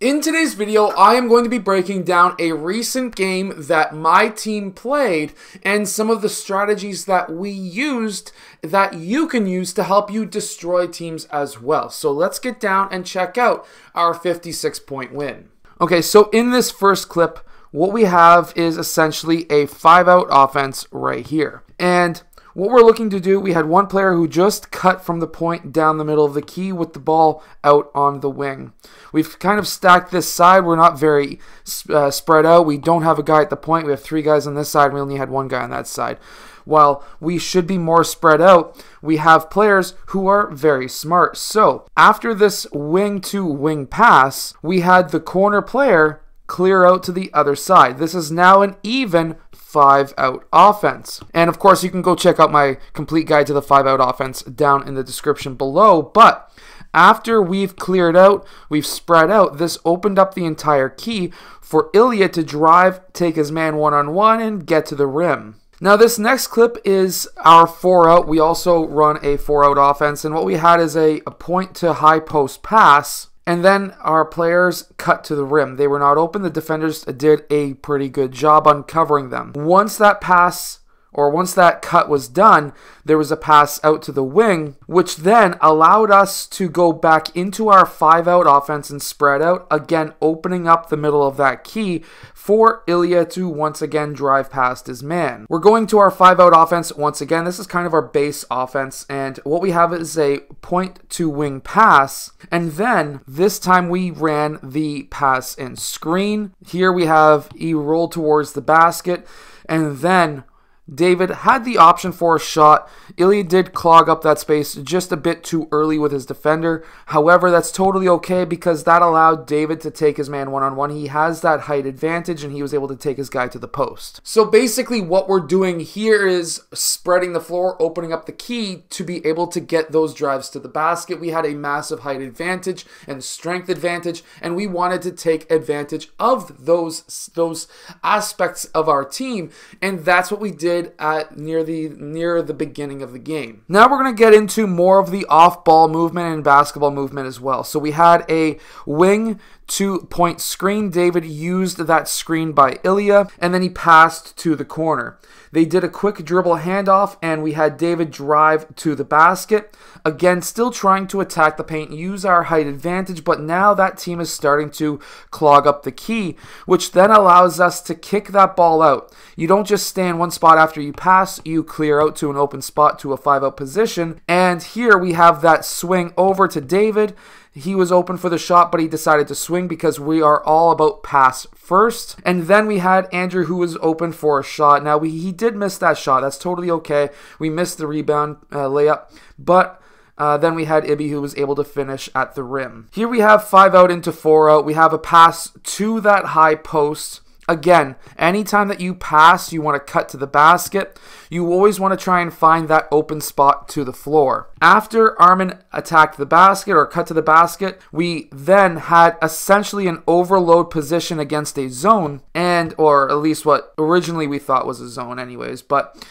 In today's video, I am going to be breaking down a recent game that my team played and some of the strategies that we used that you can use to help you destroy teams as well. So let's get down and check out our 56-point win. Okay, so in this first clip, what we have is essentially a 5-out offense right here. And what we're looking to do, we had one player who just cut from the point down the middle of the key with the ball out on the wing. We've kind of stacked this side. We're not very spread out. We don't have a guy at the point. We have 3 guys on this side. We only had 1 guy on that side. While we should be more spread out, we have players who are very smart. So after this wing-to-wing pass, we had the corner player clear out to the other side. This is now an even 5-out offense. And of course, you can go check out my complete guide to the 5-out offense down in the description below. But after we've cleared out, we've spread out, this opened up the entire key for Ilya to drive, take his man one-on-one, and get to the rim. Now this next clip is our 4-out. We also run a 4-out offense, and what we had is a point to high post pass, and then our players cut to the rim. They were not open. The defenders did a pretty good job uncovering them. Once that cut was done, there was a pass out to the wing, which then allowed us to go back into our 5-out offense and spread out, again opening up the middle of that key for Ilya to once again drive past his man. We're going to our 5-out offense once again. This is kind of our base offense, and what we have is a point-to-wing pass, and then this time we ran the pass and screen. Here we have he rolled towards the basket, and then David had the option for a shot. Ilya did clog up that space just a bit too early with his defender. However, that's totally okay because that allowed David to take his man one-on-one. He has that height advantage and he was able to take his guy to the post. So basically what we're doing here is spreading the floor, opening up the key to be able to get those drives to the basket. We had a massive height advantage and strength advantage, and we wanted to take advantage of those aspects of our team, and that's what we did at near the beginning of the game. Now we're going to get into more of the off-ball movement and basketball movement as well. So we had a wing 2-point screen. David used that screen by Ilya, and then he passed to the corner. They did a quick dribble handoff, and we had David drive to the basket. Again, still trying to attack the paint, use our height advantage, but now that team is starting to clog up the key, which then allows us to kick that ball out. You don't just stay in one spot after you pass, you clear out to an open spot to a 5-out position, and here we have that swing over to David. He was open for the shot, but he decided to swing because we are all about pass first. And then we had Andrew, who was open for a shot. Now, he did miss that shot. That's totally okay. We missed the rebound layup, but then we had Ibby, who was able to finish at the rim. Here we have 5-out into 4-out. We have a pass to that high post. Again, anytime that you pass, you want to cut to the basket. You always want to try and find that open spot to the floor. After Armin attacked the basket or cut to the basket, we then had essentially an overload position against a zone, or at least what originally we thought was a zone anyways, but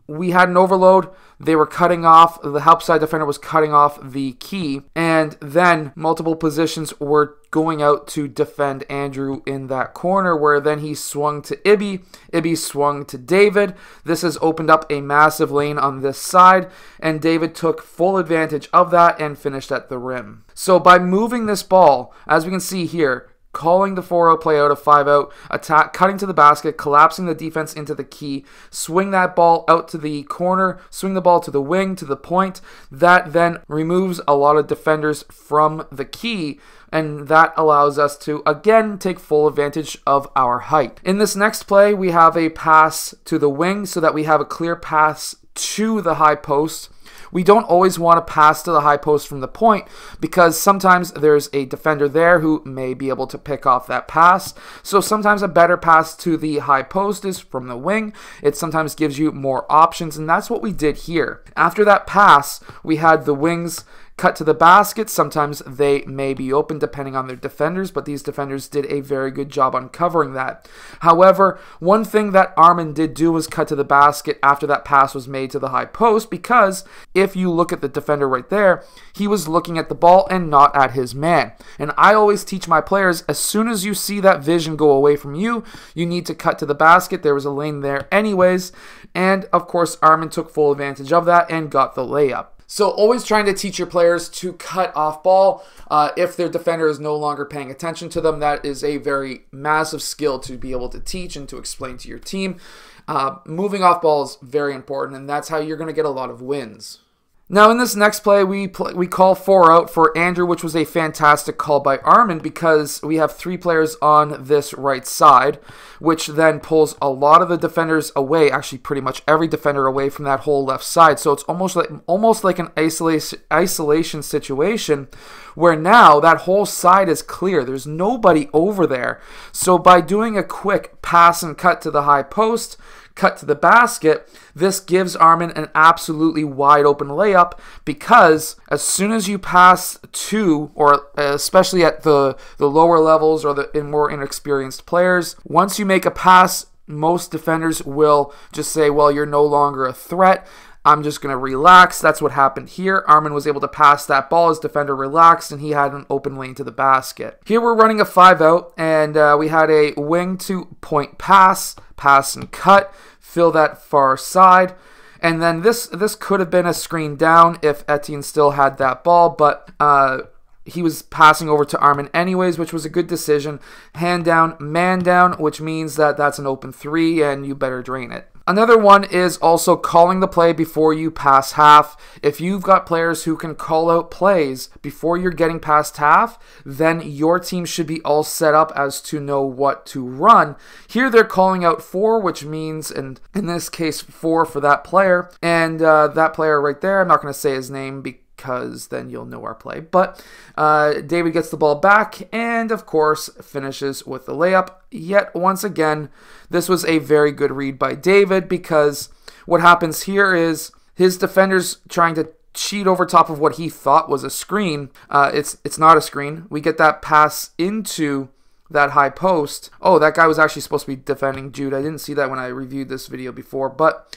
we had an overload. They were cutting off, the help side defender was cutting off the key, and then multiple positions were going out to defend Andrew in that corner, where then he swung to Ibby. Ibby swung to David. This has opened up a massive lane on this side, and David took full advantage of that and finished at the rim. So by moving this ball, as we can see here, calling the 4-out play out of 5-out, attack, cutting to the basket, collapsing the defense into the key, swing that ball out to the corner, swing the ball to the wing, to the point. That then removes a lot of defenders from the key, and that allows us to, again, take full advantage of our height. In this next play, we have a pass to the wing so that we have a clear pass to the high post. We don't always want to pass to the high post from the point because sometimes there's a defender there who may be able to pick off that pass. So sometimes a better pass to the high post is from the wing. It sometimes gives you more options, and that's what we did here. After that pass, we had the wings cut to the basket. Sometimes they may be open depending on their defenders, but these defenders did a very good job on covering that. However, one thing that Armin did do was cut to the basket after that pass was made to the high post, because if you look at the defender right there, he was looking at the ball and not at his man. And I always teach my players, as soon as you see that vision go away from you, you need to cut to the basket. There was a lane there anyways, and of course Armin took full advantage of that and got the layup. So always trying to teach your players to cut off ball if their defender is no longer paying attention to them. That is a very massive skill to be able to teach and to explain to your team. Moving off ball is very important, and that's how you're going to get a lot of wins. Now in this next play, we call 4 out for Andrew, which was a fantastic call by Armin, because we have 3 players on this right side, which then pulls a lot of the defenders away, actually pretty much every defender away from that whole left side. So it's almost like an isolation situation where now that whole side is clear. There's nobody over there. So by doing a quick pass and cut to the high post, cut to the basket, this gives Armin an absolutely wide open layup, because as soon as you pass to, or especially at the lower levels or the more inexperienced players, once you make a pass, most defenders will just say, well, you're no longer a threat, I'm just going to relax. That's what happened here. Armin was able to pass that ball. His defender relaxed, and he had an open lane to the basket. Here we're running a 5 out, and we had a wing to point pass and cut, fill that far side. And then this could have been a screen down if Etienne still had that ball, but he was passing over to Armin anyways, which was a good decision. Hand down, man down, which means that that's an open 3, and you better drain it. Another one is also calling the play before you pass half. If you've got players who can call out plays before you're getting past half, then your team should be all set up as to know what to run. Here they're calling out 4, which means, and in this case, 4 for that player. And that player right there, I'm not going to say his name because then you'll know our play. But David gets the ball back and, of course, finishes with the layup. Yet, once again, this was a very good read by David, because what happens here is his defender's trying to cheat over top of what he thought was a screen. It's not a screen. We get that pass into that high post. Oh, that guy was actually supposed to be defending Jude. I didn't see that when I reviewed this video before, but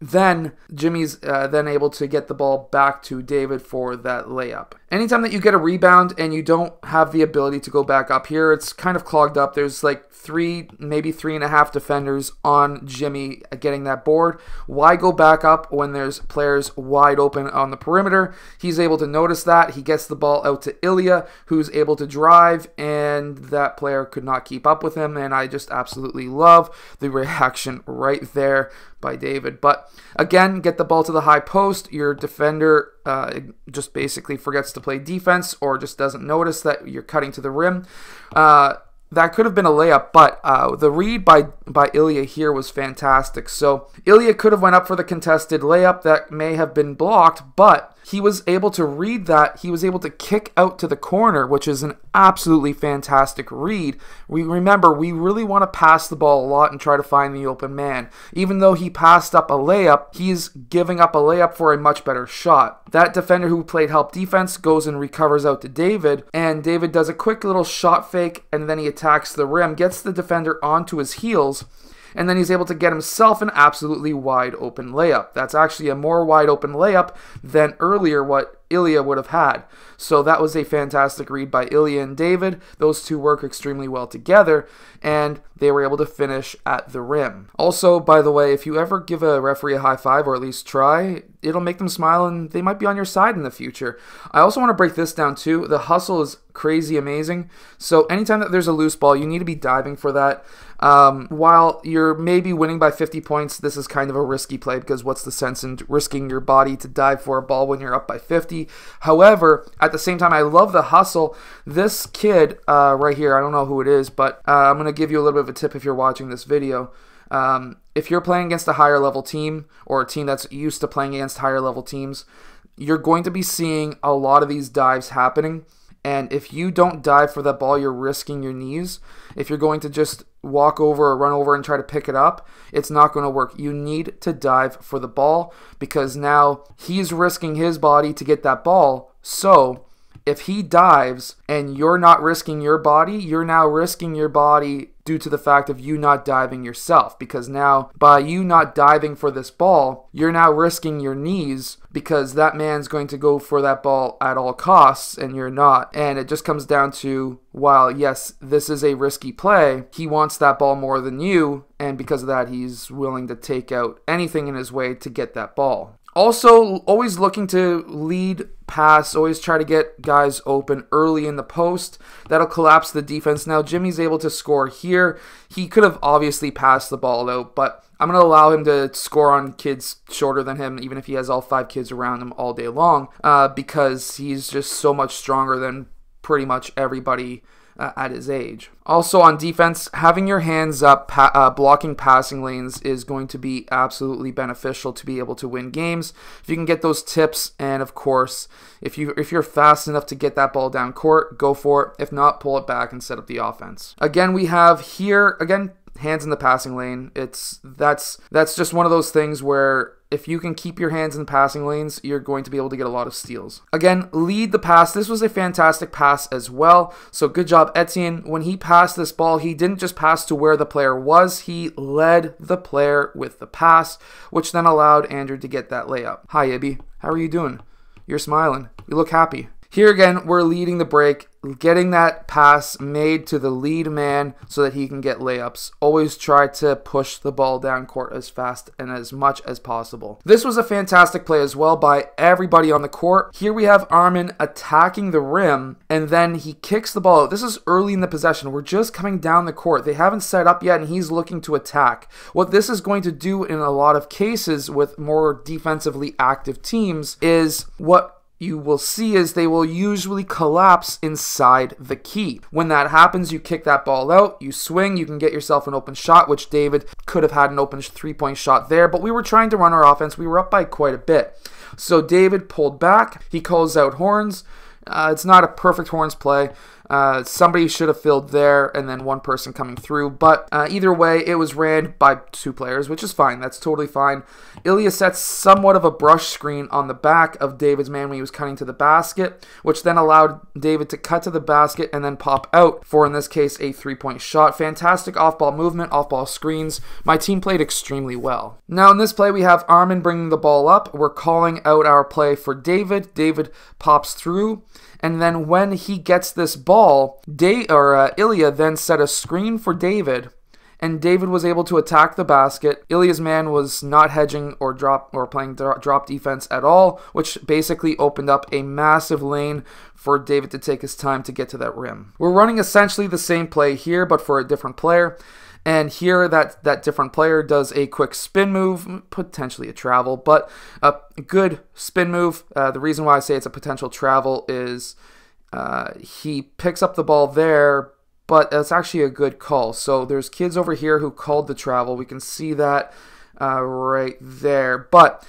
then Jimmy's then able to get the ball back to David for that layup. Anytime that you get a rebound and you don't have the ability to go back up here, it's kind of clogged up. There's like 3, maybe 3.5 defenders on Jimmy getting that board. Why go back up when there's players wide open on the perimeter? He's able to notice that. He gets the ball out to Ilya, who's able to drive, and that player could not keep up with him, and I just absolutely love the reaction right there by David. But again, get the ball to the high post. Your defender just basically forgets to play defense, or just doesn't notice that you're cutting to the rim. That could have been a layup, but the read by Ilya here was fantastic. So Ilya could have went up for the contested layup that may have been blocked, but he was able to read that. He was able to kick out to the corner, which is an absolutely fantastic read. Remember, we really want to pass the ball a lot and try to find the open man. Even though he passed up a layup, he's giving up a layup for a much better shot. That defender who played help defense goes and recovers out to David, and David does a quick little shot fake, and then he attacks the rim, gets the defender onto his heels, and then he's able to get himself an absolutely wide open layup. That's actually a more wide open layup than earlier what Ilya would have had. So that was a fantastic read by Ilya and David. Those two work extremely well together, and they were able to finish at the rim. Also, by the way, if you ever give a referee a high five, or at least try, it'll make them smile and they might be on your side in the future. I also want to break this down too. The hustle is crazy amazing. So anytime that there's a loose ball, you need to be diving for that. While you're maybe winning by 50 points, this is kind of a risky play, because what's the sense in risking your body to dive for a ball when you're up by 50? However, at the same time, I love the hustle. This kid right here, I don't know who it is, but I'm going to give you a little bit of a tip if you're watching this video. If you're playing against a higher level team, or a team that's used to playing against higher level teams, you're going to be seeing a lot of these dives happening. And if you don't dive for that ball, you're risking your knees. If you're going to just walk over or run over and try to pick it up, it's not going to work. You need to dive for the ball because now he's risking his body to get that ball. So if he dives and you're not risking your body, you're now risking your body due to the fact of you not diving yourself. Because now, by you not diving for this ball, you're now risking your knees because that man's going to go for that ball at all costs and you're not. And it just comes down to, while yes, this is a risky play, he wants that ball more than you. And because of that, he's willing to take out anything in his way to get that ball. Also, always looking to lead pass, always try to get guys open early in the post. That'll collapse the defense. Now, Jimmy's able to score here. He could have obviously passed the ball out, but I'm going to allow him to score on kids shorter than him, even if he has all 5 kids around him all day long, because he's just so much stronger than pretty much everybody at his age. Also on defense, having your hands up, blocking passing lanes is going to be absolutely beneficial to be able to win games. If you can get those tips, and of course, if you're fast enough to get that ball down court, go for it. If not, pull it back and set up the offense. Again, we have here, hands in the passing lane. That's just one of those things where if you can keep your hands in the passing lanes, you're going to be able to get a lot of steals. Again, lead the pass. This was a fantastic pass as well. So good job, Etienne. When he passed this ball, he didn't just pass to where the player was. He led the player with the pass, which then allowed Andrew to get that layup. Hi, Ibby. How are you doing? You're smiling. You look happy. Here again, we're leading the break, getting that pass made to the lead man so that he can get layups. Always try to push the ball down court as fast and as much as possible. This was a fantastic play as well by everybody on the court. Here we have Armin attacking the rim, and then he kicks the ball out. This is early in the possession. We're just coming down the court. They haven't set up yet, and he's looking to attack. What this is going to do in a lot of cases with more defensively active teams is what you will see is they will usually collapse inside the key. When that happens, you kick that ball out, you swing, you can get yourself an open shot, which David could have had an open 3-point shot there, but we were trying to run our offense. We were up by quite a bit. So David pulled back, he calls out horns. It's not a perfect horns play. Somebody should have filled there and then one person coming through. But either way, it was ran by 2 players, which is fine. That's totally fine. Ilya sets somewhat of a brush screen on the back of David's man when he was cutting to the basket, which then allowed David to cut to the basket and then pop out for, in this case, a 3-point shot. Fantastic off-ball movement, off-ball screens. My team played extremely well. Now in this play, we have Armin bringing the ball up. We're calling out our play for David. David pops through. And then when he gets this ball, Ilya then set a screen for David, and David was able to attack the basket. Ilya's man was not hedging or playing drop defense at all, which basically opened up a massive lane for David to take his time to get to that rim. We're running essentially the same play here, but for a different player. And here that different player does a quick spin move, potentially a travel, but a good spin move. The reason why I say it's a potential travel is he picks up the ball there, but it's actually a good call. So there's kids over here who called the travel. We can see that right there. But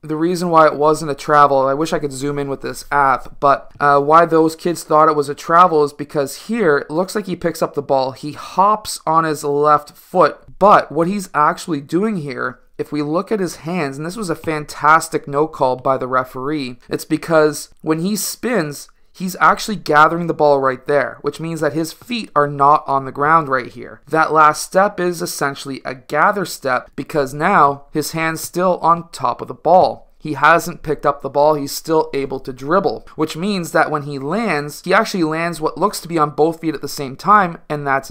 the reason why it wasn't a travel, I wish I could zoom in with this app, but why those kids thought it was a travel is because here, it looks like he picks up the ball, he hops on his left foot, but what he's actually doing here, if we look at his hands, and this was a fantastic no call by the referee, it's because when he spins, he's actually gathering the ball right there, which means that his feet are not on the ground right here. That last step is essentially a gather step because now his hand's still on top of the ball. He hasn't picked up the ball, he's still able to dribble, which means that when he lands, he actually lands what looks to be on both feet at the same time, and that's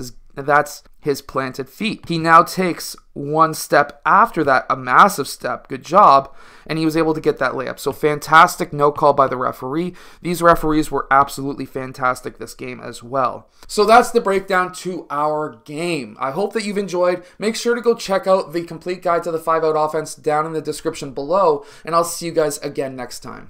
his planted feet. He now takes one step after that, a massive step, good job, and he was able to get that layup. So fantastic no call by the referee. These referees were absolutely fantastic this game as well. So that's the breakdown to our game. I hope that you've enjoyed. Make sure to go check out the complete guide to the 5-out offense down in the description below, and I'll see you guys again next time.